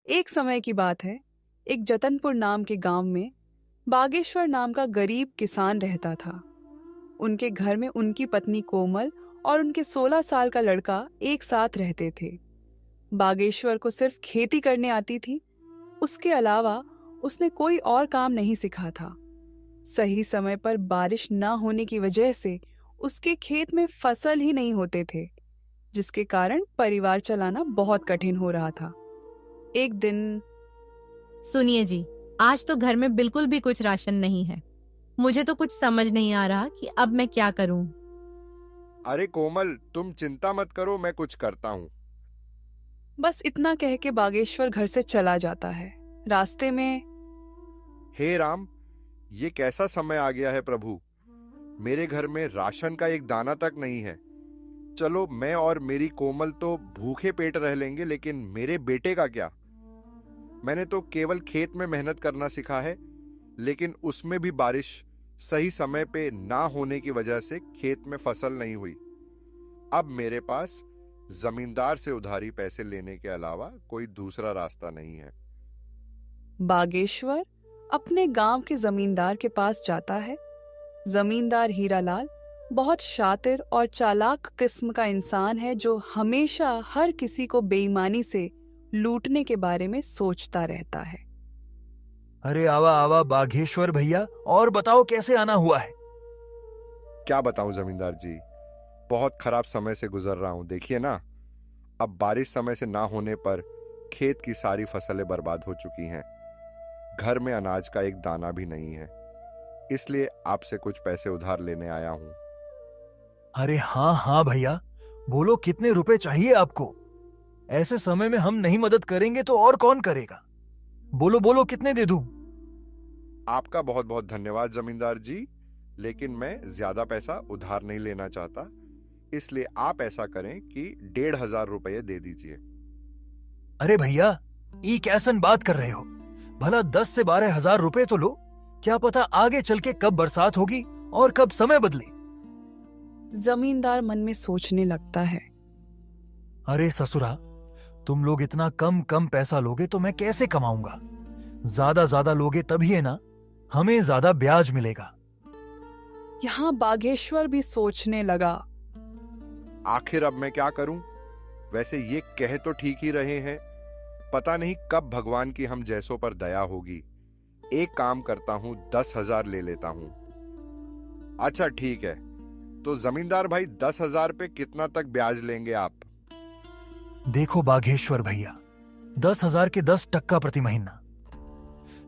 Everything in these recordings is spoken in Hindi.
एक समय की बात है। एक जतनपुर नाम के गांव में बागेश्वर नाम का गरीब किसान रहता था। उनके घर में उनकी पत्नी कोमल और उनके 16 साल का लड़का एक साथ रहते थे। बागेश्वर को सिर्फ खेती करने आती थी। उसके अलावा उसने कोई और काम नहीं सीखा था। सही समय पर बारिश न होने की वजह से उसके खेत में फसल ही नहीं होते थे, जिसके कारण परिवार चलाना बहुत कठिन हो रहा था। एक दिन सुनिए जी, आज तो घर में बिल्कुल भी कुछ राशन नहीं है। मुझे तो कुछ समझ नहीं आ रहा कि अब मैं क्या करूं। अरे कोमल, तुम चिंता मत करो, मैं कुछ करता हूँ। बस इतना कह के बागेश्वर घर से चला जाता है। रास्ते में हे राम, ये कैसा समय आ गया है प्रभु। मेरे घर में राशन का एक दाना तक नहीं है। चलो, मैं और मेरी कोमल तो भूखे पेट रह लेंगे, लेकिन मेरे बेटे का क्या। मैंने तो केवल खेत में मेहनत करना सीखा है, लेकिन उसमें भी बारिश सही समय पे ना होने की वजह से खेत में फसल नहीं हुई। अब मेरे पास जमींदार से उधारी पैसे लेने के अलावा कोई दूसरा रास्ता नहीं है। बागेश्वर अपने गांव के जमींदार के पास जाता है। जमींदार हीरालाल बहुत शातिर और चालाक किस्म का इंसान है, जो हमेशा हर किसी को बेईमानी से लूटने के बारे में सोचता रहता है। अरे आवा आवा बाघेश्वर भैया, और बताओ कैसे आना हुआ है। क्या बताऊं जमींदार जी, बहुत खराब समय से गुजर रहा हूं। देखिए ना, अब बारिश समय से ना होने पर खेत की सारी फसलें बर्बाद हो चुकी हैं। घर में अनाज का एक दाना भी नहीं है, इसलिए आपसे कुछ पैसे उधार लेने आया हूं। अरे हाँ हाँ भैया, बोलो कितने रुपए चाहिए आपको। ऐसे समय में हम नहीं मदद करेंगे तो और कौन करेगा। बोलो बोलो, कितने दे दूं। आपका बहुत बहुत धन्यवाद जमींदार जी, लेकिन मैं ज्यादा पैसा उधार नहीं लेना चाहता, इसलिए आप ऐसा करें कि 1,500 रुपये दे दीजिए। अरे भैया, ये कैसन बात कर रहे हो। भला 10 से 12 हजार रुपए तो लो। क्या पता आगे चल के कब बरसात होगी और कब समय बदले। जमींदार मन में सोचने लगता है। अरे ससुरा, तुम लोग इतना कम कम पैसा लोगे तो मैं कैसे कमाऊंगा। ज्यादा लोगे तभी है ना, हमें ज्यादा ब्याज मिलेगा। यहाँ बागेश्वर भी सोचने लगा। आखिर अब मैं क्या करूं। वैसे ये कह तो ठीक ही रहे हैं, पता नहीं कब भगवान की हम जैसों पर दया होगी। एक काम करता हूं, 10,000 ले लेता हूं। अच्छा ठीक है, तो जमींदार भाई 10,000 पे कितना तक ब्याज लेंगे आप। देखो बाघेश्वर भैया, 10,000 के 10% प्रति महीना।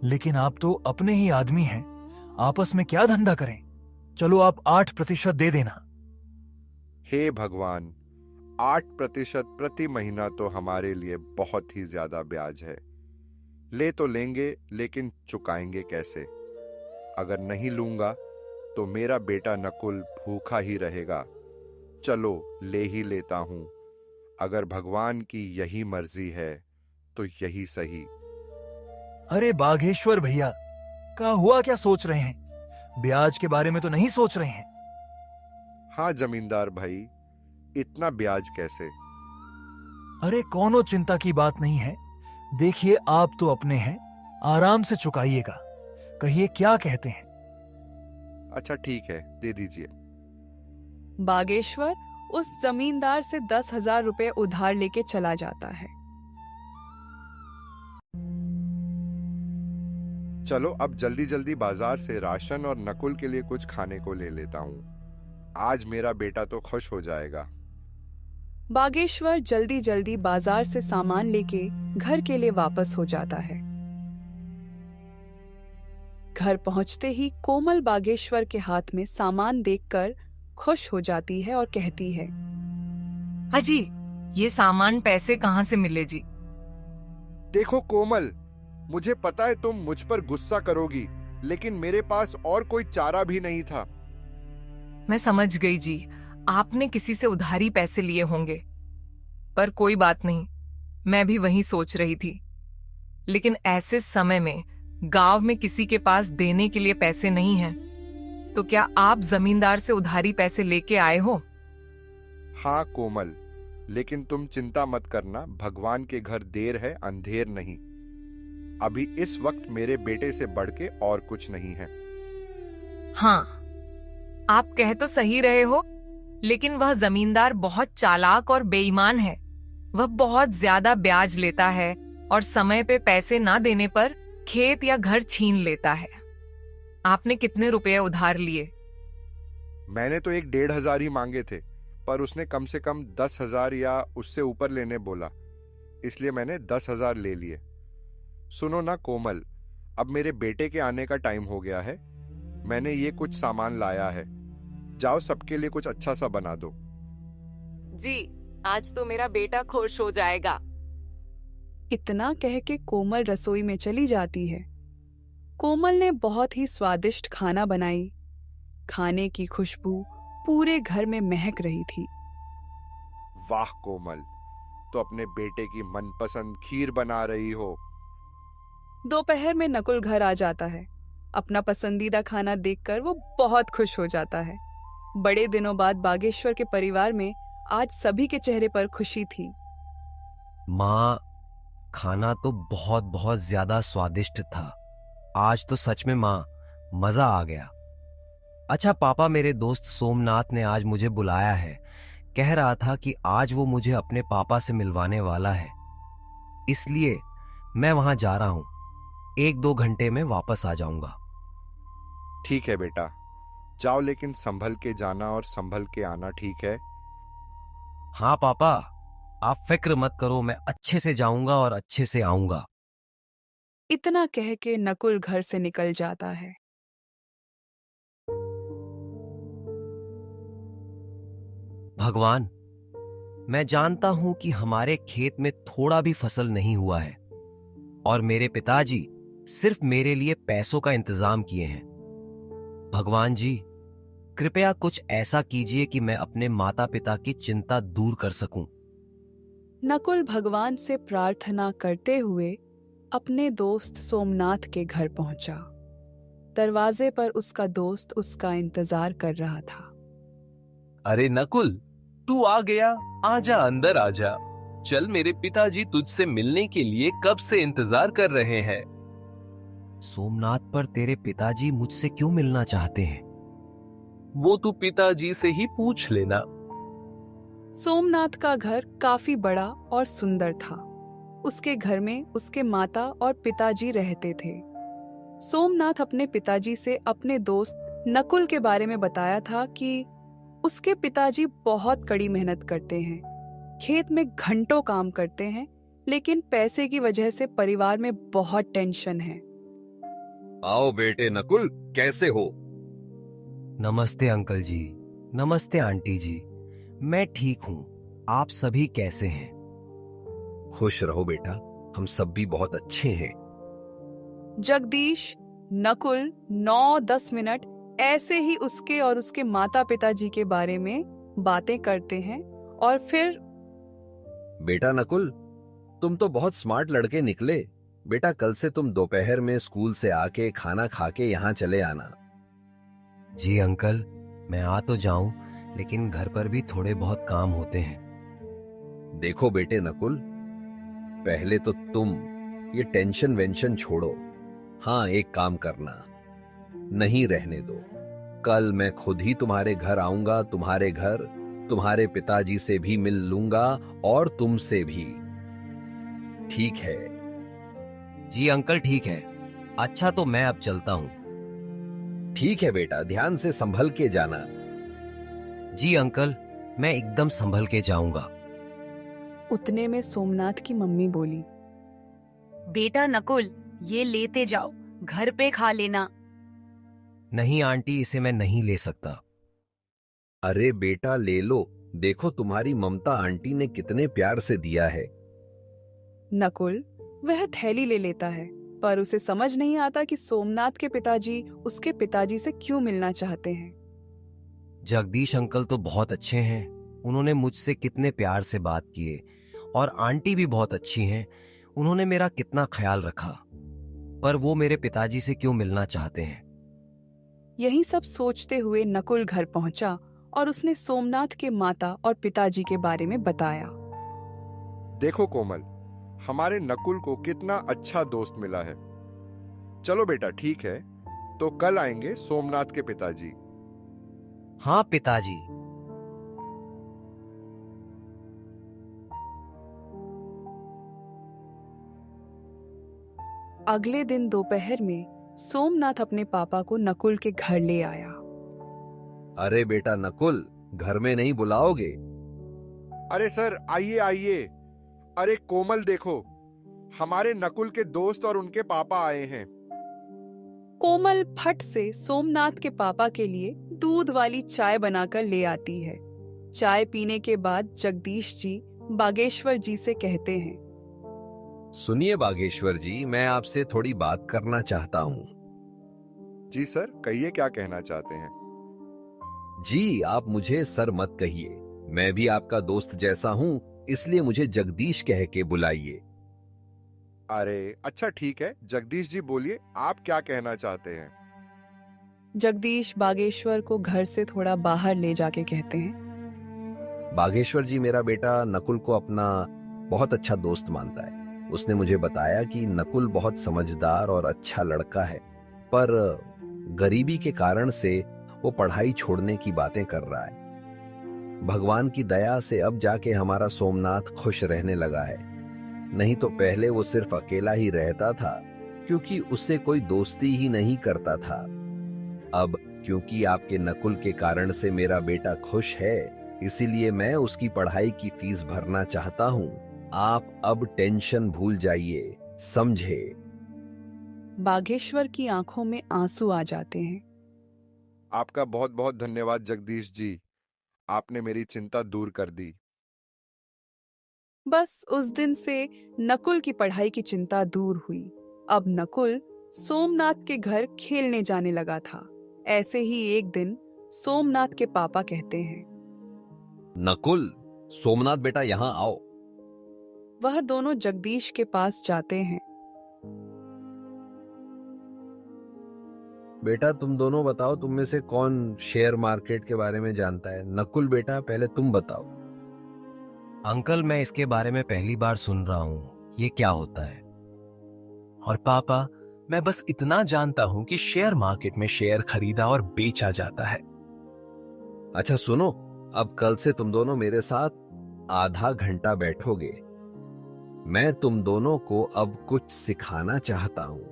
लेकिन आप तो अपने ही आदमी हैं, आपस में क्या धंधा करें। चलो आप 8% दे देना। हे भगवान, 8% प्रति महीना तो हमारे लिए बहुत ही ज्यादा ब्याज है। ले तो लेंगे, लेकिन चुकाएंगे कैसे। अगर नहीं लूंगा तो मेरा बेटा नकुल भूखा ही रहेगा। चलो ले ही लेता हूं। अगर भगवान की यही मर्जी है तो यही सही। अरे बाघेश्वर भैया, क्या हुआ, क्या सोच रहे हैं। ब्याज के बारे में तो नहीं सोच रहे हैं। हाँ जमींदार भाई, इतना ब्याज कैसे। अरे कोनो चिंता की बात नहीं है। देखिए आप तो अपने हैं, आराम से चुकाइएगा। कहिए क्या कहते हैं। अच्छा ठीक है, दे दीजिए। बागेश्वर उस जमींदार से 10,000 रुपए उधार लेके चला जाता है। चलो अब जल्दी जल्दी बाजार से राशन और नकुल के लिए कुछ खाने को ले लेता हूं। आज मेरा बेटा तो खुश हो जाएगा। बागेश्वर जल्दी जल्दी बाजार से सामान लेके घर के लिए वापस हो जाता है। घर पहुंचते ही कोमल बागेश्वर के हाथ में सामान देखकर खुश हो जाती है और कहती है, अजी, ये सामान पैसे कहाँ से मिले जी। देखो कोमल, मुझे पता है तुम मुझ पर गुस्सा करोगी, लेकिन मेरे पास और कोई चारा भी नहीं था। मैं समझ गई जी, आपने किसी से उधारी पैसे लिए होंगे, पर कोई बात नहीं, मैं भी वही सोच रही थी। लेकिन ऐसे समय में गांव में किसी के पास देने के लिए पैसे नहीं हैं, तो क्या आप जमींदार से उधारी पैसे लेके आए हो? हाँ कोमल, लेकिन तुम चिंता मत करना, भगवान के घर देर है अंधेर नहीं। अभी इस वक्त मेरे बेटे से बढ़ के और कुछ नहीं है। हाँ, आप कह तो सही रहे हो, लेकिन वह जमींदार बहुत चालाक और बेईमान है। वह बहुत ज्यादा ब्याज लेता है और समय पे पैसे ना देने पर खेत या घर छीन लेता है। आपने कितने रुपए उधार लिए? मैंने तो 1,500 ही मांगे थे, पर उसने कम से कम 10,000 या उससे ऊपर लेने बोला, इसलिए मैंने 10,000 ले लिए। सुनो ना कोमल, अब मेरे बेटे के आने का टाइम हो गया है। मैंने ये कुछ सामान लाया है, जाओ सबके लिए कुछ अच्छा सा बना दो। जी, आज तो मेरा बेटा खुश हो जाएगा। इतना कह के कोमल रसोई में चली जाती है। कोमल ने बहुत ही स्वादिष्ट खाना बनाई। खाने की खुशबू पूरे घर में महक रही थी। वाह कोमल, तो अपने बेटे की मनपसंद खीर बना रही हो। दोपहर में नकुल घर आ जाता है। अपना पसंदीदा खाना देखकर वो बहुत खुश हो जाता है। बड़े दिनों बाद बागेश्वर के परिवार में आज सभी के चेहरे पर खुशी थी। माँ, खाना तो बहुत बहुत ज्यादा स्वादिष्ट था। आज तो सच में माँ, मजा आ गया। अच्छा पापा, मेरे दोस्त सोमनाथ ने आज मुझे बुलाया है। कह रहा था कि आज वो मुझे अपने पापा से मिलवाने वाला है, इसलिए मैं वहां जा रहा हूं। 1-2 घंटे में वापस आ जाऊंगा। ठीक है बेटा, जाओ, लेकिन संभल के जाना और संभल के आना, ठीक है? हाँ पापा, आप फिक्र मत करो, मैं अच्छे से जाऊंगा और अच्छे से आऊंगा। इतना कह के नकुल घर से निकल जाता है। भगवान, मैं जानता हूं कि हमारे खेत में थोड़ा भी फसल नहीं हुआ है और मेरे पिताजी सिर्फ मेरे लिए पैसों का इंतजाम किए हैं। भगवान जी, कृपया कुछ ऐसा कीजिए कि मैं अपने माता पिता की चिंता दूर कर सकूं। नकुल भगवान से प्रार्थना करते हुए अपने दोस्त सोमनाथ के घर पहुंचा। दरवाजे पर उसका दोस्त उसका इंतजार कर रहा था। अरे नकुल, तू आ गया। आजा, अंदर आजा। चल, मेरे पिताजी तुझसे मिलने के लिए कब से इंतजार कर रहे हैं। सोमनाथ, पर तेरे पिताजी मुझसे क्यों मिलना चाहते हैं? वो तू पिताजी से ही पूछ लेना। सोमनाथ का घर काफी बड़ा और सुंदर था। उसके घर में उसके माता और पिताजी रहते थे। सोमनाथ अपने पिताजी से अपने दोस्त नकुल के बारे में बताया था कि उसके पिताजी बहुत कड़ी मेहनत करते हैं, खेत में घंटों काम करते हैं, लेकिन पैसे की वजह से परिवार में बहुत टेंशन है। आओ बेटे नकुल, कैसे हो? नमस्ते अंकल जी। नमस्ते आंटी जी। मैं ठीक हूं, आप सभी कैसे हैं? खुश रहो बेटा, हम सब भी बहुत अच्छे हैं। जगदीश, नकुल 9-10 मिनट ऐसे ही उसके और उसके माता पिताजी के बारे में बातें करते हैं और फिर बेटा नकुल, तुम तो बहुत स्मार्ट लड़के निकले। बेटा, कल से तुम दोपहर में स्कूल से आके खाना खा के यहाँ चले आना। जी अंकल, मैं आ तो जाऊं, लेकिन घर पर भी थोड़े बहुत काम होते हैं। देखो बेटे नकुल, पहले तो तुम ये टेंशन वेंशन छोड़ो। हाँ, एक काम करना, नहीं रहने दो। कल मैं खुद ही तुम्हारे घर आऊंगा। तुम्हारे घर तुम्हारे पिताजी से भी मिल लूंगा और तुमसे भी, ठीक है? जी अंकल, ठीक है। अच्छा, तो मैं अब चलता हूं। ठीक है बेटा, ध्यान से संभल के जाना। जी अंकल, मैं एकदम संभल के जाऊंगा। उतने में सोमनाथ की मम्मी बोली, बेटा नकुल, ये लेते जाओ, घर पे खा लेना। नहीं आंटी, इसे मैं नहीं ले सकता। अरे बेटा, ले लो। देखो तुम्हारी ममता आंटी ने कितने प्यार से दिया है। नकुल वह थैली ले लेता है, पर उसे समझ नहीं आता कि सोमनाथ के पिताजी उसके पिताजी से क्यों मिलना चाहते हैं। जगदीश अंकल तो बहुत अच्छे हैं, उन्होंने मुझसे कितने प्यार से बात किए, और आंटी भी बहुत अच्छी हैं, उन्होंने मेरा कितना ख्याल रखा, पर वो मेरे पिताजी से क्यों मिलना चाहते हैं? यही सब सोचते हुए नकुल घर पहुंचा और उसने सोमनाथ के माता और पिताजी के बारे में बताया। देखो कोमल, हमारे नकुल को कितना अच्छा दोस्त मिला है। चलो बेटा, ठीक है, तो कल आएंगे सोमनाथ के पिताजी। हाँ पिताजी। अगले दिन दोपहर में सोमनाथ अपने पापा को नकुल के घर ले आया। अरे बेटा नकुल, घर में नहीं बुलाओगे? अरे सर, आइए आइए। अरे कोमल देखो, हमारे नकुल के दोस्त और उनके पापा आए हैं। कोमल फट से सोमनाथ के पापा के लिए दूध वाली चाय बनाकर ले आती है। चाय पीने के बाद जगदीश जी बागेश्वर जी से कहते हैं, सुनिए बागेश्वर जी, मैं आपसे थोड़ी बात करना चाहता हूँ। जी सर, कहिए क्या कहना चाहते हैं। जी, आप मुझे सर मत कहिए, मैं भी आपका दोस्त जैसा हूँ, इसलिए मुझे जगदीश कह के बुलाइए। अरे अच्छा ठीक है, जगदीश जी बोलिए, आप क्या कहना चाहते हैं। जगदीश बागेश्वर को घर से थोड़ा बाहर ले जाके कहते हैं, बागेश्वर जी, मेरा बेटा नकुल को अपना बहुत अच्छा दोस्त मानता है। उसने मुझे बताया कि नकुल बहुत समझदार और अच्छा लड़का है, पर गरीबी के कारण से वो पढ़ाई छोड़ने की बातें कर रहा है। भगवान की दया से अब जाके हमारा सोमनाथ खुश रहने लगा है, नहीं तो पहले वो सिर्फ अकेला ही रहता था क्योंकि उससे कोई दोस्ती ही नहीं करता था। अब क्योंकि आपके नकुल के कारण से मेरा बेटा खुश है, इसीलिए मैं उसकी पढ़ाई की फीस भरना चाहता हूँ। आप अब टेंशन भूल जाइए, समझे? बागेश्वर की आंखों में आंसू आ जाते हैं। आपका बहुत बहुत धन्यवाद जगदीश जी, आपने मेरी चिंता दूर कर दी। बस उस दिन से नकुल की पढ़ाई की चिंता दूर हुई। अब नकुल सोमनाथ के घर खेलने जाने लगा था। ऐसे ही एक दिन सोमनाथ के पापा कहते हैं, नकुल, सोमनाथ बेटा यहाँ आओ। वह दोनों जगदीश के पास जाते हैं। बेटा तुम दोनों बताओ, तुम में से कौन शेयर मार्केट के बारे में जानता है? नकुल बेटा, पहले तुम बताओ। अंकल, मैं इसके बारे में पहली बार सुन रहा हूँ, ये क्या होता है? और पापा, मैं बस इतना जानता हूं कि शेयर मार्केट में शेयर खरीदा और बेचा जाता है। अच्छा सुनो, अब कल से तुम दोनों मेरे साथ आधा घंटा बैठोगे। मैं तुम दोनों को अब कुछ सिखाना चाहता हूँ।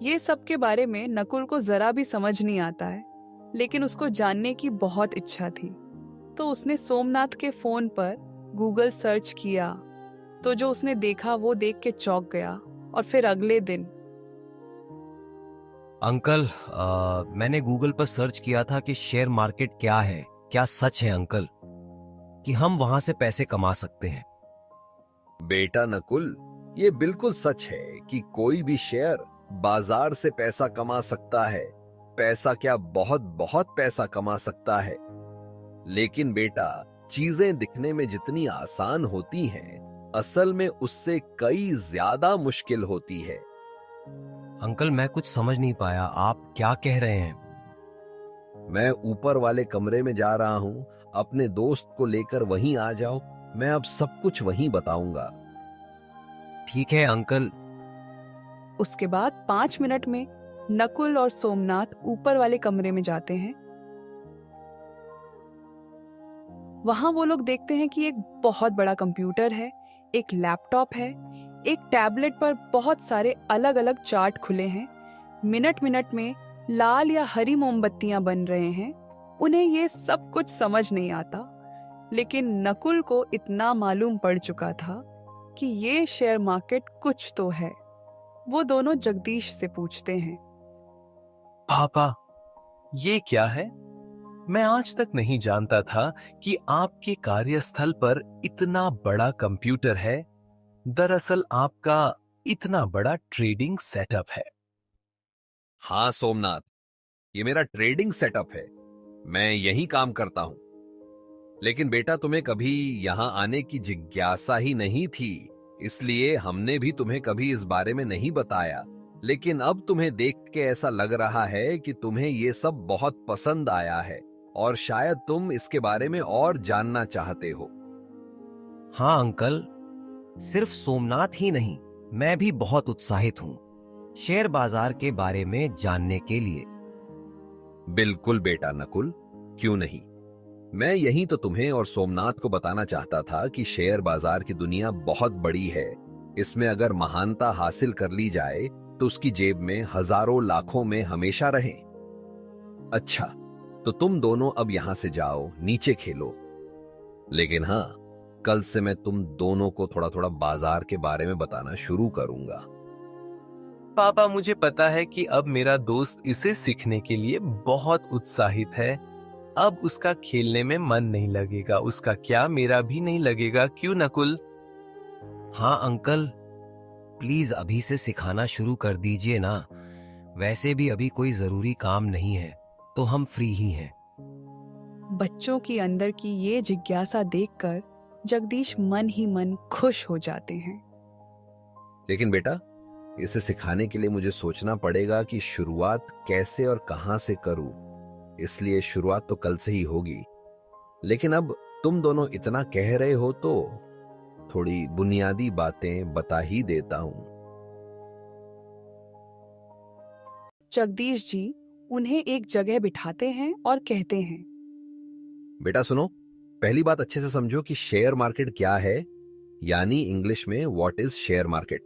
ये सब के बारे में नकुल को जरा भी समझ नहीं आता है, लेकिन उसको जानने की बहुत इच्छा थी। तो उसने सोमनाथ के फोन पर गूगल सर्च किया, तो जो उसने देखा वो देख के चौंक गया। और फिर अगले दिन अंकल, मैंने गूगल पर सर्च किया था कि शेयर मार्केट क्या है। क्या सच है अंकल कि हम वहां से पैसे कमा सकते हैं? बेटा नकुल, ये बिल्कुल सच है कि कोई भी शेयर बाजार से पैसा कमा सकता है। पैसा क्या, बहुत बहुत पैसा कमा सकता है। लेकिन बेटा, चीजें दिखने में जितनी आसान होती हैं, असल में उससे कई ज्यादा मुश्किल होती है। अंकल, मैं कुछ समझ नहीं पाया, आप क्या कह रहे हैं? मैं ऊपर वाले कमरे में जा रहा हूं, अपने दोस्त को लेकर वहीं आ जाओ, मैं अब सब कुछ वहीं बताऊंगा। ठीक है अंकल। उसके बाद 5 मिनट में नकुल और सोमनाथ ऊपर वाले कमरे में जाते हैं। वहां वो लोग देखते हैं कि एक बहुत बड़ा कंप्यूटर है, एक लैपटॉप है, एक टैबलेट पर बहुत सारे अलग अलग चार्ट खुले हैं। मिनट मिनट में लाल या हरी मोमबत्तियां बन रहे हैं। उन्हें ये सब कुछ समझ नहीं आता, लेकिन नकुल को इतना मालूम पड़ चुका था कि ये शेयर मार्केट कुछ तो है। वो दोनों जगदीश से पूछते हैं, पापा, ये क्या है? मैं आज तक नहीं जानता था कि आपके कार्यस्थल पर इतना बड़ा कंप्यूटर है। दरअसल आपका इतना बड़ा ट्रेडिंग सेटअप है। हाँ सोमनाथ, ये मेरा ट्रेडिंग सेटअप है। मैं यही काम करता हूं। लेकिन बेटा, तुम्हें कभी यहां आने की जिज्ञासा ही नहीं थी, इसलिए हमने भी तुम्हें कभी इस बारे में नहीं बताया। लेकिन अब तुम्हें देख के ऐसा लग रहा है कि तुम्हें ये सब बहुत पसंद आया है। और शायद तुम इसके बारे में और जानना चाहते हो। हाँ अंकल, सिर्फ सोमनाथ ही नहीं, मैं भी बहुत उत्साहित हूँ शेयर बाजार के बारे में जानने के लिए। बिल्कुल बेटा नकुल, क्यों नहीं। मैं यही तो तुम्हें और सोमनाथ को बताना चाहता था कि शेयर बाजार की दुनिया बहुत बड़ी है। इसमें अगर महानता हासिल कर ली जाए तो उसकी जेब में हजारों लाखों में हमेशा रहे। अच्छा, तो तुम दोनों अब यहां से जाओ, नीचे खेलो। लेकिन हाँ, कल से मैं तुम दोनों को थोड़ा थोड़ा बाजार के बारे में बताना शुरू करूंगा। पापा, मुझे पता है कि अब मेरा दोस्त इसे सीखने के लिए बहुत उत्साहित है। अब उसका खेलने में मन नहीं लगेगा, उसका क्या मेरा भी नहीं लगेगा, क्यों नकुल? हाँ अंकल, प्लीज अभी से सिखाना शुरू कर दीजिए ना। वैसे भी अभी कोई जरूरी काम नहीं है, तो हम फ्री ही हैं। बच्चों की अंदर की ये जिज्ञासा देखकर जगदीश मन ही मन खुश हो जाते हैं। लेकिन बेटा, इसे सिखाने के लिए मुझे सोचना पड़ेगा कि शुरुआत कैसे और कहां से करूं। इसलिए शुरुआत तो कल से ही होगी। लेकिन अब तुम दोनों इतना कह रहे हो तो थोड़ी बुनियादी बातें बता ही देता हूं। जगदीश जी उन्हें एक जगह बिठाते हैं और कहते हैं, बेटा सुनो, पहली बात अच्छे से समझो कि शेयर मार्केट क्या है, यानी इंग्लिश में व्हाट इज शेयर मार्केट।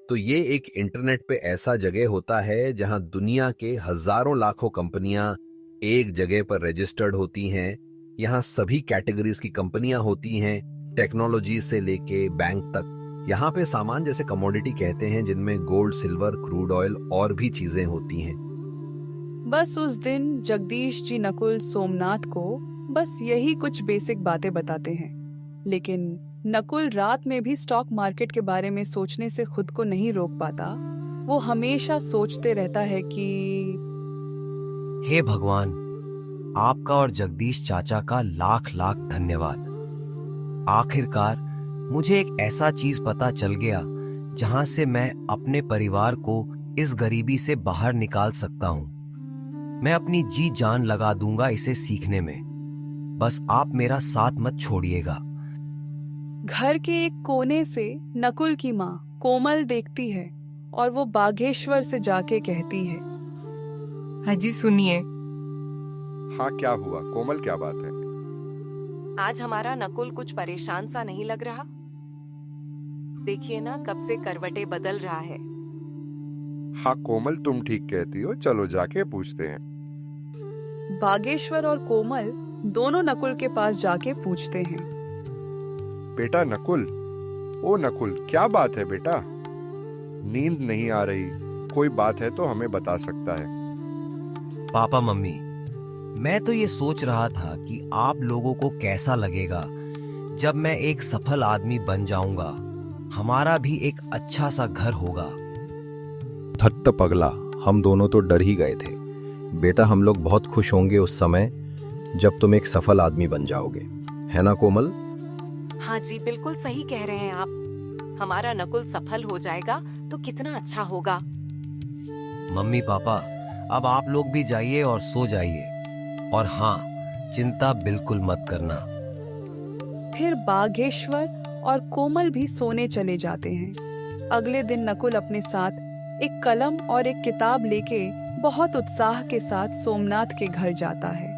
तो ये एक इंटरनेट पे ऐसा जगह होता है जहां दुनिया के हजारों लाखों कंपनियां एक जगह पर रजिस्टर्ड होती हैं। यहाँ सभी कैटेगरीज की कंपनियां होती हैं, टेक्नोलॉजी से लेके बैंक तक। यहाँ पे सामान जैसे कमोडिटी कहते हैं, जिनमें गोल्ड, सिल्वर, क्रूड ऑयल और भी चीजें होती हैं। बस उस दिन जगदीश जी नकुल सोमनाथ को बस यही कुछ बेसिक बातें बताते हैं। लेकिन नकुल रात में भी स्टॉक मार्केट के बारे में सोचने से खुद को नहीं रोक पाता। वो हमेशा सोचते रहता है कि हे भगवान, आपका और जगदीश चाचा का लाख लाख धन्यवाद। आखिरकार मुझे एक ऐसा चीज पता चल गया जहां से मैं अपने परिवार को इस गरीबी से बाहर निकाल सकता हूं। मैं अपनी जी जान लगा दूंगा इसे सीखने में। बस आप मेरा साथ मत छोड़िएगा। घर के एक कोने से नकुल की माँ कोमल देखती है और वो बागेश्वर से जाके कहती है, हाजी सुनिए। हाँ, क्या हुआ कोमल, क्या बात है? आज हमारा नकुल कुछ परेशान सा नहीं लग रहा? देखिए ना, कब से करवटें बदल रहा है। हाँ कोमल, तुम ठीक कहती हो, चलो जाके पूछते हैं। बागेश्वर और कोमल दोनों नकुल के पास जाके पूछते हैं, बेटा नकुल, ओ नकुल, क्या बात है बेटा? नींद नहीं आ रही? कोई बात है तो हमें बता सकता है। पापा मम्मी, मैं तो ये सोच रहा था कि आप लोगों को कैसा लगेगा जब मैं एक सफल आदमी बन जाऊंगा। हमारा भी एक अच्छा सा घर होगा। धत्त पगला, हम दोनों तो डर ही गए थे। बेटा, हम लोग बहुत खुश होंगे उस समय जब तुम एक सफल आदमी बन जाओगे, है ना कोमल? हाँ जी, बिल्कुल सही कह रहे हैं आप। हमारा नकुल सफल हो जाएगा तो कितना अच्छा होगा। मम्मी पापा, अब आप लोग भी जाइए और सो जाइए। और हाँ, चिंता बिल्कुल मत करना। फिर बागेश्वर और कोमल भी सोने चले जाते हैं। अगले दिन नकुल अपने साथ एक कलम और एक किताब लेके बहुत उत्साह के साथ सोमनाथ के घर जाता है।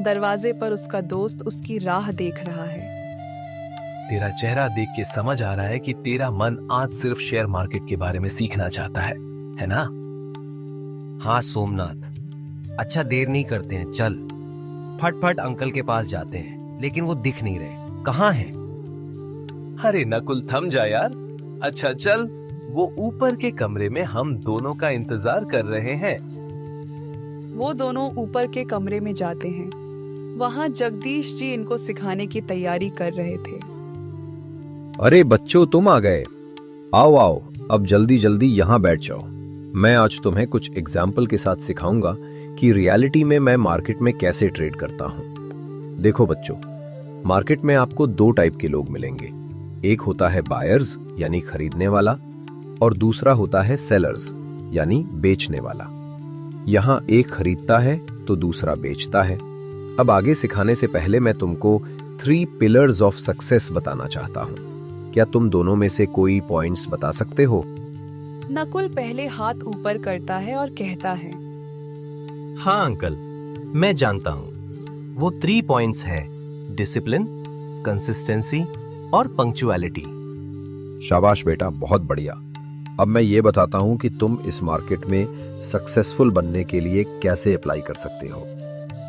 दरवाजे पर उसका दोस्त उसकी राह देख रहा है। तेरा चेहरा देख के समझ आ रहा है कि तेरा मन आज सिर्फ शेयर मार्केट के बारे में सीखना चाहता है ना? हाँ सोमनाथ, अच्छा देर नहीं करते हैं, चल फटफट अंकल के पास जाते हैं। लेकिन वो दिख नहीं रहे, कहाँ हैं? अरे नकुल, थम जा यार। अच्छा चल, वो ऊपर के कमरे में हम दोनों का इंतजार कर रहे हैं। वो दोनों ऊपर के कमरे में जाते हैं। वहाँ जगदीश जी इनको सिखाने की तैयारी कर रहे थे। अरे बच्चों, तुम आ गए। आओ आओ, अब जल्दी जल्दी यहाँ बैठ जाओ। मैं आज तुम्हें कुछ एग्जाम्पल के साथ सिखाऊंगा कि रियलिटी में मैं मार्केट में कैसे ट्रेड करता हूँ। देखो बच्चों, मार्केट में आपको दो टाइप के लोग मिलेंगे। एक होता है बायर्स यानी खरीदने वाला, और दूसरा होता है सेलर्स यानी बेचने वाला। यहाँ एक खरीदता है तो दूसरा बेचता है। अब आगे सिखाने से पहले मैं तुमको 3 पिलर्स ऑफ सक्सेस बताना चाहता हूँ। क्या तुम दोनों में से कोई पॉइंट्स बता सकते हो? नकुल पहले हाथ ऊपर करता है और कहता है, हाँ अंकल, मैं जानता हूँ। वो 3 पॉइंट्स है, डिसिप्लिन, कंसिस्टेंसी और पंक्चुअलिटी। शाबाश बेटा, बहुत बढ़िया। अब मैं ये बताता हूँ कि तुम इस मार्केट में सक्सेसफुल बनने के लिए कैसे अप्लाई कर सकते हो।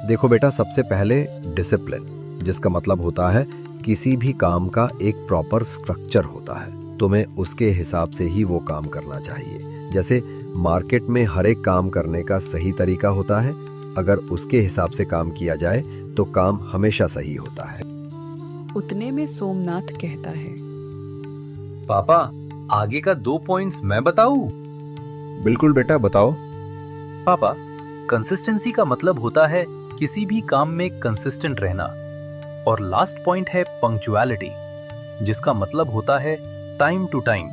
देखो बेटा, सबसे पहले डिसिप्लिन, जिसका मतलब होता है किसी भी काम का एक प्रॉपर स्ट्रक्चर होता है। तुम्हें उसके हिसाब से ही वो काम करना चाहिए। जैसे मार्केट में हर एक काम करने का सही तरीका होता है। अगर उसके हिसाब से काम किया जाए तो काम हमेशा सही होता है। उतने में सोमनाथ कहता है, पापा, आगे का 2 पॉइंट्स मैं बताऊं? बिल्कुल बेटा, बताओ। पापा, कंसिस्टेंसी का मतलब होता है किसी भी काम में कंसिस्टेंट रहना, और लास्ट पॉइंट है पंक्चुअलिटी, जिसका मतलब होता है टाइम टू टाइम,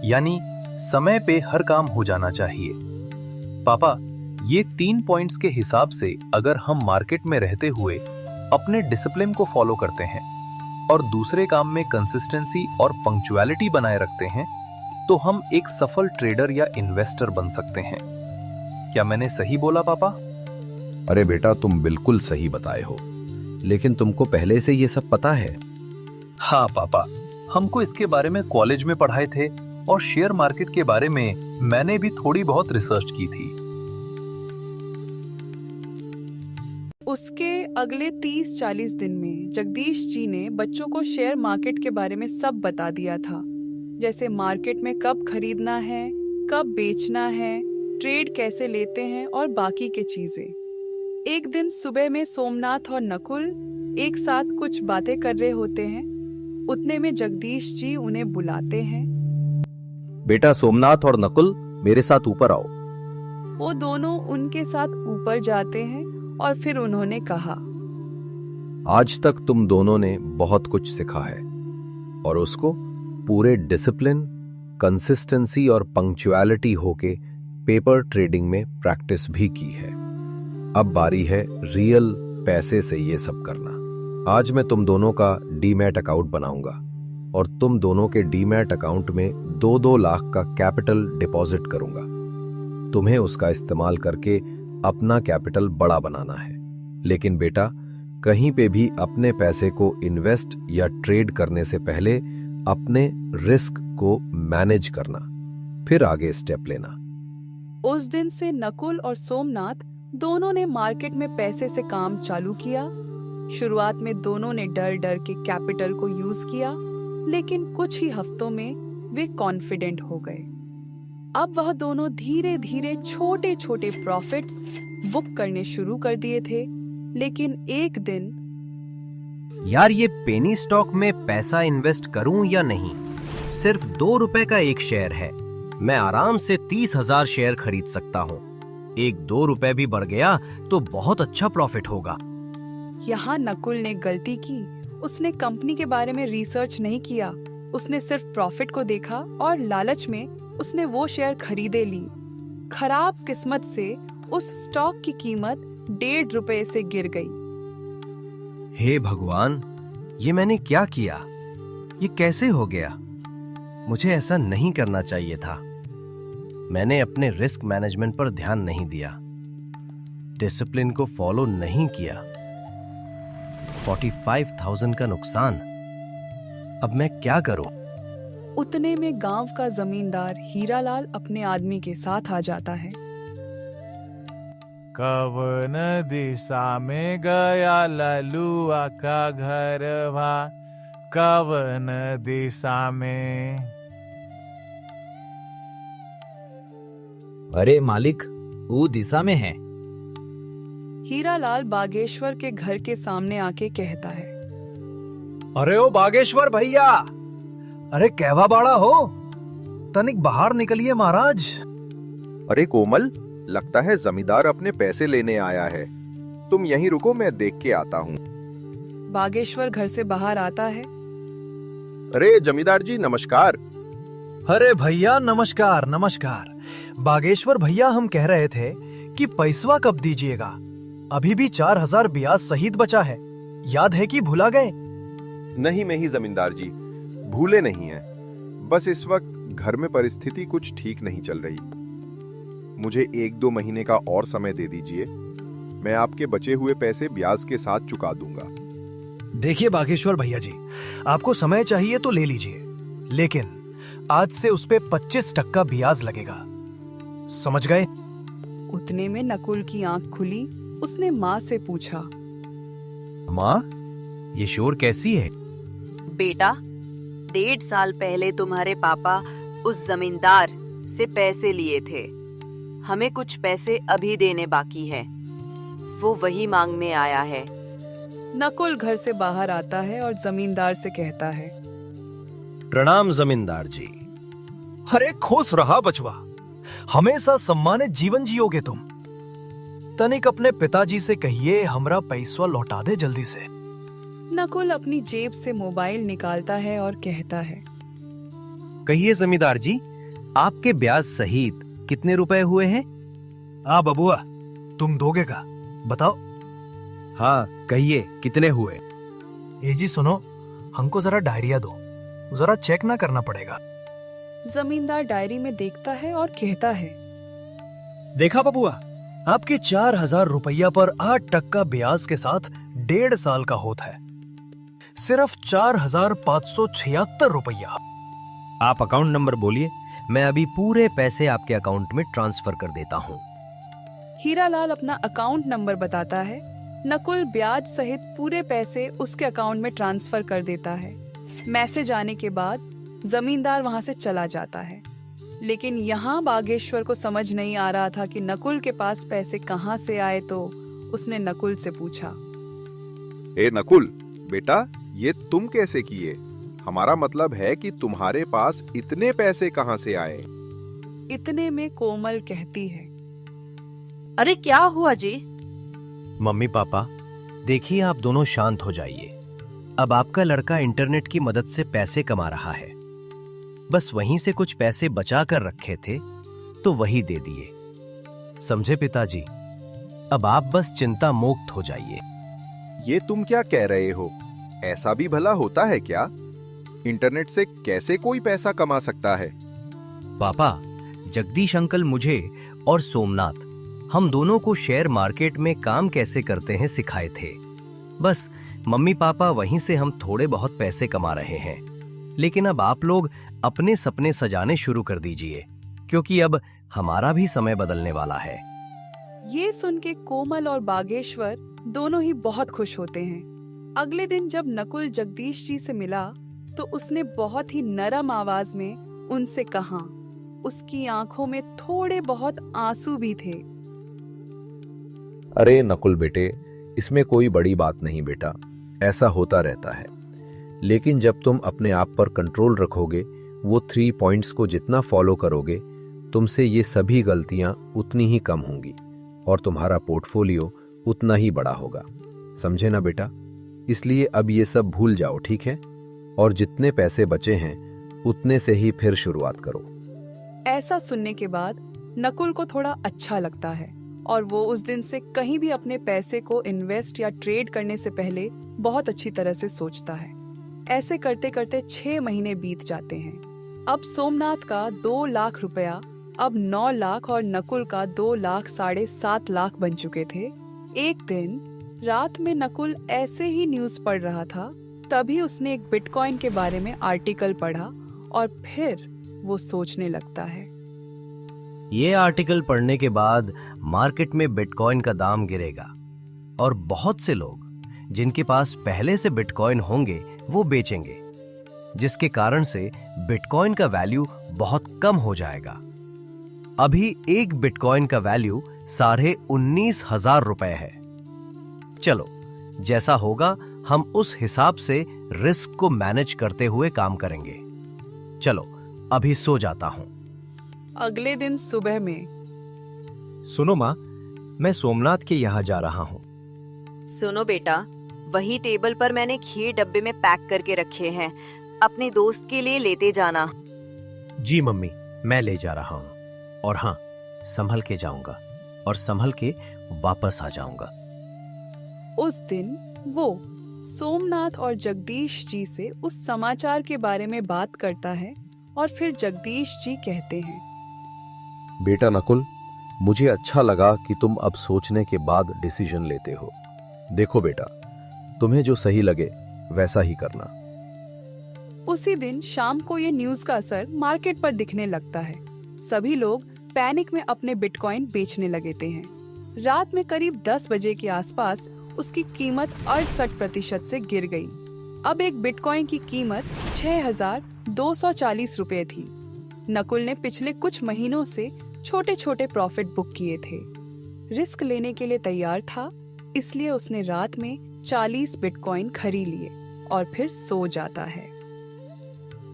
यानी समय पे हर काम हो जाना चाहिए। पापा, ये 3 पॉइंट्स के हिसाब से अगर हम मार्केट में रहते हुए अपने डिसिप्लिन को फॉलो करते हैं और दूसरे काम में कंसिस्टेंसी और पंक्चुअलिटी बनाए रखते हैं, तो हम एक सफल ट्रेडर या इन्वेस्टर बन सकते हैं। क्या मैंने सही बोला पापा? अरे बेटा, तुम बिल्कुल सही बताए हो, लेकिन तुमको पहले से ये सब पता है? हाँ पापा, हमको इसके बारे में कॉलेज में पढ़ाए थे और शेयर मार्केट के बारे में मैंने भी थोड़ी बहुत रिसर्च की थी। उसके अगले 30-40 दिन में जगदीश जी ने बच्चों को शेयर मार्केट के बारे में सब बता दिया था। जैसे मार्केट में कब खरीदना है, कब बेचना है, ट्रेड कैसे लेते हैं और बाकी के चीजें। एक दिन सुबह में सोमनाथ और नकुल एक साथ कुछ बातें कर रहे होते हैं। उतने में जगदीश जी उन्हें बुलाते हैं। बेटा सोमनाथ और नकुल, मेरे साथ ऊपर आओ। वो दोनों उनके साथ ऊपर जाते हैं और फिर उन्होंने कहा, आज तक तुम दोनों ने बहुत कुछ सीखा है और उसको पूरे डिसिप्लिन, कंसिस्टेंसी और पंक्चुअलिटी होके पेपर ट्रेडिंग में प्रैक्टिस भी की है। अब बारी है रियल पैसे से ये सब करना। आज मैं तुम दोनों का डीमैट अकाउंट बनाऊंगा और तुम दोनों के डीमैट अकाउंट में 2-2 लाख का कैपिटल डिपॉजिट करूंगा। तुम्हें उसका इस्तेमाल करके अपना कैपिटल बड़ा बनाना है। लेकिन बेटा, कहीं पे भी अपने पैसे को इन्वेस्ट या ट्रेड करने से पहले अपने रिस्क को मैनेज करना, फिर आगे स्टेप लेना। उस दिन से नकुल और सोमनाथ दोनों ने मार्केट में पैसे से काम चालू किया। शुरुआत में दोनों ने डर डर के कैपिटल को यूज किया, लेकिन कुछ ही हफ्तों में वे कॉन्फिडेंट हो गए। अब वह दोनों धीरे धीरे छोटे छोटे प्रॉफिट्स बुक करने शुरू कर दिए थे। लेकिन एक दिन, यार, ये पेनी स्टॉक में पैसा इन्वेस्ट करूं या नहीं? सिर्फ 2 रुपए का एक शेयर है। मैं आराम से 30,000 शेयर खरीद सकता हूँ। 1-2 रुपए भी बढ़ गया तो बहुत अच्छा प्रॉफिट होगा। यहाँ नकुल ने गलती की। उसने कंपनी के बारे में रिसर्च नहीं किया। उसने सिर्फ प्रॉफिट को देखा और लालच में उसने वो शेयर खरीदे ली। खराब किस्मत से उस स्टॉक की कीमत 1.5 रुपए से गिर गई। हे भगवान, ये मैंने क्या किया? ये कैसे हो गया? मुझे ऐसा नहीं करना चाहिए था। मैंने अपने रिस्क मैनेजमेंट पर ध्यान नहीं दिया, डिसिप्लिन को फॉलो नहीं किया। 45,000 का नुकसान। अब मैं क्या करूं? उतने में गांव का जमींदार हीरालाल अपने आदमी के साथ आ जाता है। कवन दिशा में गया ललुआ का घर भा, कवन दिशा में। अरे मालिक, वो दिशा में है। हीरालाल बागेश्वर के घर के सामने आके कहता है, अरे ओ बागेश्वर भैया, अरे कहवा बाड़ा हो, तनिक बाहर निकलिए महाराज। अरे कोमल, लगता है जमींदार अपने पैसे लेने आया है। तुम यहीं रुको, मैं देख के आता हूँ। बागेश्वर घर से बाहर आता है। अरे जमींदार जी, नमस्कार। अरे भैया, नमस्कार नमस्कार। बागेश्वर भैया, हम कह रहे थे कि पैसवा कब दीजिएगा? अभी भी 4,000 ब्याज सहित बचा है, याद है कि भुला गए? नहीं जमींदार जी, भूले नहीं हैं। बस इस वक्त घर में परिस्थिति कुछ ठीक नहीं चल रही। मुझे 1-2 महीने का और समय दे दीजिए, मैं आपके बचे हुए पैसे ब्याज के साथ चुका दूंगा। देखिए बागेश्वर भैया जी, आपको समय चाहिए तो ले लीजिए, लेकिन आज से उस पे 25% ब्याज लगेगा, समझ गए? उतने में नकुल की आंख खुली। उसने माँ से पूछा, माँ, ये शोर कैसी है? बेटा, 1.5 साल पहले तुम्हारे पापा उस जमींदार से पैसे लिए थे। हमें कुछ पैसे अभी देने बाकी है, वो वही मांग में आया है। नकुल घर से बाहर आता है और जमींदार से कहता है, प्रणाम जमींदार जी। अरे खुश रहा बचवा, हमेशा सम्मानित जीवन जियोगे तुम। तनिक अपने पिताजी से कहिए हमरा पैसा लौटा दे जल्दी से। नकुल अपनी जेब से मोबाइल निकालता है और कहता है, कहिए जमींदार जी, आपके ब्याज सहित कितने रुपए हुए हैं? बबुआ, तुम दोगे का? बताओ। हाँ कहिए, कितने हुए? ए जी सुनो, हमको जरा डायरिया दो, जरा चेक ना करना पड़ेगा। जमींदार डायरी में देखता है और कहता है, देखा बबुआ, आपके 4,000 रुपया पर 8% ब्याज के साथ 1.5 साल का होता है, सिर्फ 4,576 रुपया। आप अकाउंट नंबर बोलिए, मैं अभी पूरे पैसे आपके अकाउंट में ट्रांसफर कर देता हूँ। हीरालाल अपना अकाउंट नंबर बताता है। नकुल ब्याज सहित पूरे पैसे उसके अकाउंट में ट्रांसफर कर देता है। मैसेज आने के बाद जमींदार वहां से चला जाता है, लेकिन यहाँ बागेश्वर को समझ नहीं आ रहा था कि नकुल के पास पैसे कहाँ से आए। तो उसने नकुल से पूछा, ए नकुल बेटा, ये तुम कैसे किए? हमारा मतलब है कि तुम्हारे पास इतने पैसे कहाँ से आए? इतने में कोमल कहती है, अरे क्या हुआ जी? मम्मी पापा, देखिए आप दोनों शांत हो जाइए। अब आपका लड़का इंटरनेट की मदद से पैसे कमा रहा है, बस वहीं से कुछ पैसे बचा कर रखे थे तो वही दे दिए, समझे पिताजी? अब आप बस चिंता मुक्त हो जाइए। ये तुम क्या कह रहे हो? ऐसा भी भला होता है क्या? इंटरनेट से कैसे कोई पैसा कमा सकता है? पापा, जगदीश अंकल मुझे और सोमनाथ, हम दोनों को शेयर मार्केट में काम कैसे करते हैं सिखाए थे। बस मम्मी पापा वहीं से हम थोड़े बहुत पैसे कमा रहे हैं। लेकिन अब आप लोग अपने सपने सजाने शुरू कर दीजिए, क्योंकि अब हमारा भी समय बदलने वाला है। ये सुन के कोमल और बागेश्वर दोनों ही बहुत खुश होते हैं। अगले दिन जब नकुल जगदीश जी से मिला तो उसने बहुत ही नरम आवाज में उनसे कहा। उसकी आंखों में थोड़े बहुत आंसू भी थे। अरे नकुल बेटे, इसमें कोई बड़ी बात नहीं बेटा, ऐसा होता रहता है। लेकिन जब तुम अपने आप पर कंट्रोल रखोगे, वो 3 पॉइंट्स को जितना फॉलो करोगे, तुमसे ये सभी गलतियां उतनी ही कम होंगी और तुम्हारा पोर्टफोलियो उतना ही बड़ा होगा, समझे ना बेटा? इसलिए अब ये सब भूल जाओ, ठीक है? और जितने पैसे बचे हैं उतने से ही फिर शुरुआत करो। ऐसा सुनने के बाद नकुल को थोड़ा अच्छा लगता है और वो उस दिन से कहीं भी अपने पैसे को इन्वेस्ट या ट्रेड करने से पहले बहुत अच्छी तरह से सोचता है। ऐसे करते करते 6 महीने बीत जाते हैं। अब सोमनाथ का 2 लाख रुपया अब 9 लाख और नकुल का 2 लाख 7.5 लाख बन चुके थे। एक दिन रात में नकुल ऐसे ही न्यूज पढ़ रहा था, तभी उसने एक बिटकॉइन के बारे में आर्टिकल पढ़ा और फिर वो सोचने लगता है। ये आर्टिकल पढ़ने के बाद मार्केट में बिटकॉइन का दाम गिरेगा और बहुत से लोग जिनके पास पहले से बिटकॉइन होंगे वो बेचेंगे, जिसके कारण से बिटकॉइन का वैल्यू बहुत कम हो जाएगा। अभी एक बिटकॉइन का वैल्यू 19,500 रुपए है। चलो, जैसा होगा हम उस हिसाब से रिस्क को मैनेज करते हुए काम करेंगे। चलो, अभी सो जाता हूं। अगले दिन सुबह में, सुनो माँ, मैं सोमनाथ के यहाँ जा रहा हूँ। सुनो बेटा, वही टेबल पर मैंने खीर डब्बे में पैक करके रखे हैं, अपने दोस्त के लिए लेते जाना। जी मम्मी, मैं ले जा रहा हूँ। और हाँ, संभल के जाऊंगा और संभल के वापस आ जाऊंगा। उस दिन वो सोमनाथ और जगदीश जी से उस समाचार के बारे में बात करता है और फिर जगदीश जी कहते हैं, बेटा नकुल, मुझे अच्छा लगा कि तुम अब सोचने के बाद डिसीजन लेते हो। देखो बेटा, तुम्हें जो सही लगे वैसा ही करना। उसी दिन शाम को ये न्यूज का असर मार्केट पर दिखने लगता है। सभी लोग पैनिक में अपने बिटकॉइन बेचने लगे हैं। रात में करीब 10 बजे के आसपास उसकी कीमत 68% से गिर गई। अब एक बिटकॉइन की कीमत 6,240 रुपए थी। नकुल ने पिछले कुछ महीनों से छोटे छोटे प्रॉफिट बुक किए थे। रिस्क लेने के लिए तैयार था, इसलिए उसने रात में 40 बिटकॉइन खरीद लिए और फिर सो जाता है।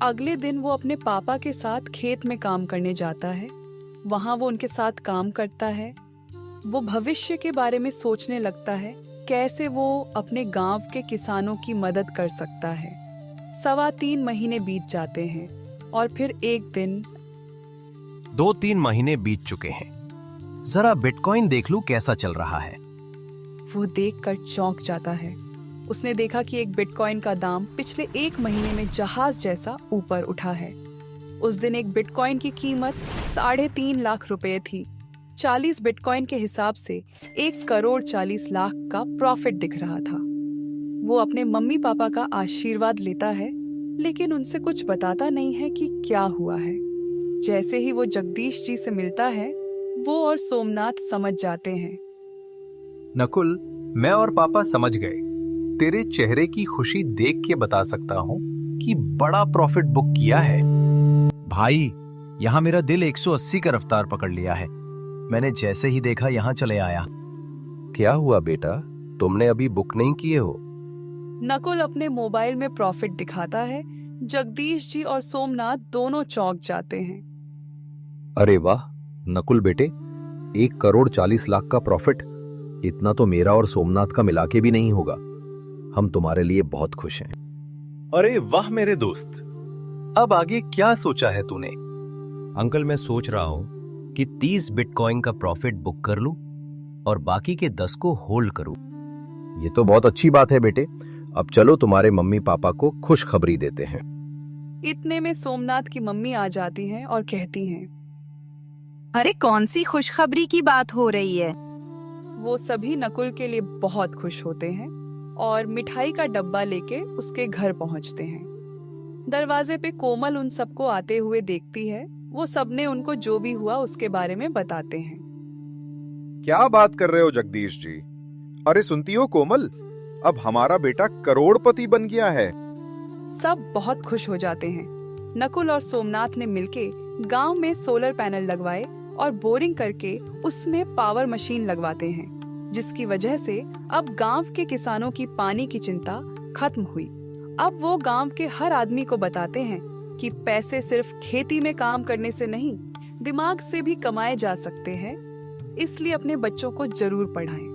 अगले दिन वो अपने पापा के साथ खेत में काम करने जाता है। वहाँ वो उनके साथ काम करता है। वो भविष्य के बारे में सोचने लगता है, कैसे वो अपने गांव के किसानों की मदद कर सकता है। 3.25 महीने बीत जाते हैं और फिर एक दिन 2-3 महीने बीत चुके हैं। जरा बिटकॉइन देख लूं कैसा चल रहा है। वो देखकर चौंक जाता है। उसने देखा कि एक बिटकॉइन का दाम पिछले 1 महीने में जहाज जैसा ऊपर उठा है। उस दिन एक बिटकॉइन की कीमत 3.5 लाख रुपए थी। 40 बिटकॉइन के हिसाब से 1,40,00,000 का प्रॉफिट दिख रहा था। वो अपने मम्मी पापा का आशीर्वाद लेता है, लेकिन उनसे कुछ बताता नहीं है कि क्या हुआ है। जैसे ही वो जगदीश जी से मिलता है, वो और सोमनाथ समझ जाते हैं। नकुल, मैं और पापा समझ गए। तेरे चेहरे की खुशी देख के बता सकता हूँ कि बड़ा प्रॉफिट बुक किया है। भाई, यहाँ मेरा दिल 180 का रफ्तार पकड़ लिया है। मैंने जैसे ही देखा यहाँ चले आया। क्या हुआ बेटा, तुमने अभी बुक नहीं किए हो? नकुल अपने मोबाइल में प्रॉफिट दिखाता है। जगदीश जी और सोमनाथ दोनों चौंक जाते हैं। अरे वाह नकुल बेटे, 1,40,00,000 का प्रॉफिट, इतना तो मेरा और सोमनाथ का मिला के भी नहीं होगा। हम तुम्हारे लिए बहुत खुश हैं। अरे वाह मेरे दोस्त, अब आगे क्या सोचा है तूने? अंकल, मैं सोच रहा हूँ कि 30 बिटकॉइन का प्रॉफिट बुक कर लूं और बाकी के 10 को होल्ड करूं। ये तो बहुत अच्छी बात है बेटे। अब चलो तुम्हारे मम्मी पापा को खुशखबरी देते हैं। इतने में सोमनाथ की मम्मी आ जाती हैं और कहती हैं, अरे कौन सी खुशखबरी की बात हो रही है? वो सभी नकुल के लिए बहुत खुश होते हैं और मिठाई का डब्बा लेके उसके घर पहुंचते हैं। दरवाजे पे कोमल उन सबको आते हुए देखती है। वो सबने उनको जो भी हुआ उसके बारे में बताते हैं। क्या बात कर रहे हो जगदीश जी? अरे सुनती हो कोमल, अब हमारा बेटा करोड़पति बन गया है। सब बहुत खुश हो जाते हैं। नकुल और सोमनाथ ने मिलके गांव में सोलर पैनल लगवाए और बोरिंग करके उसमें पावर मशीन लगवाते हैं, जिसकी वजह से अब गांव के किसानों की पानी की चिंता खत्म हुई। अब वो गांव के हर आदमी को बताते हैं कि पैसे सिर्फ खेती में काम करने से नहीं, दिमाग से भी कमाए जा सकते हैं। इसलिए अपने बच्चों को जरूर पढ़ाएं।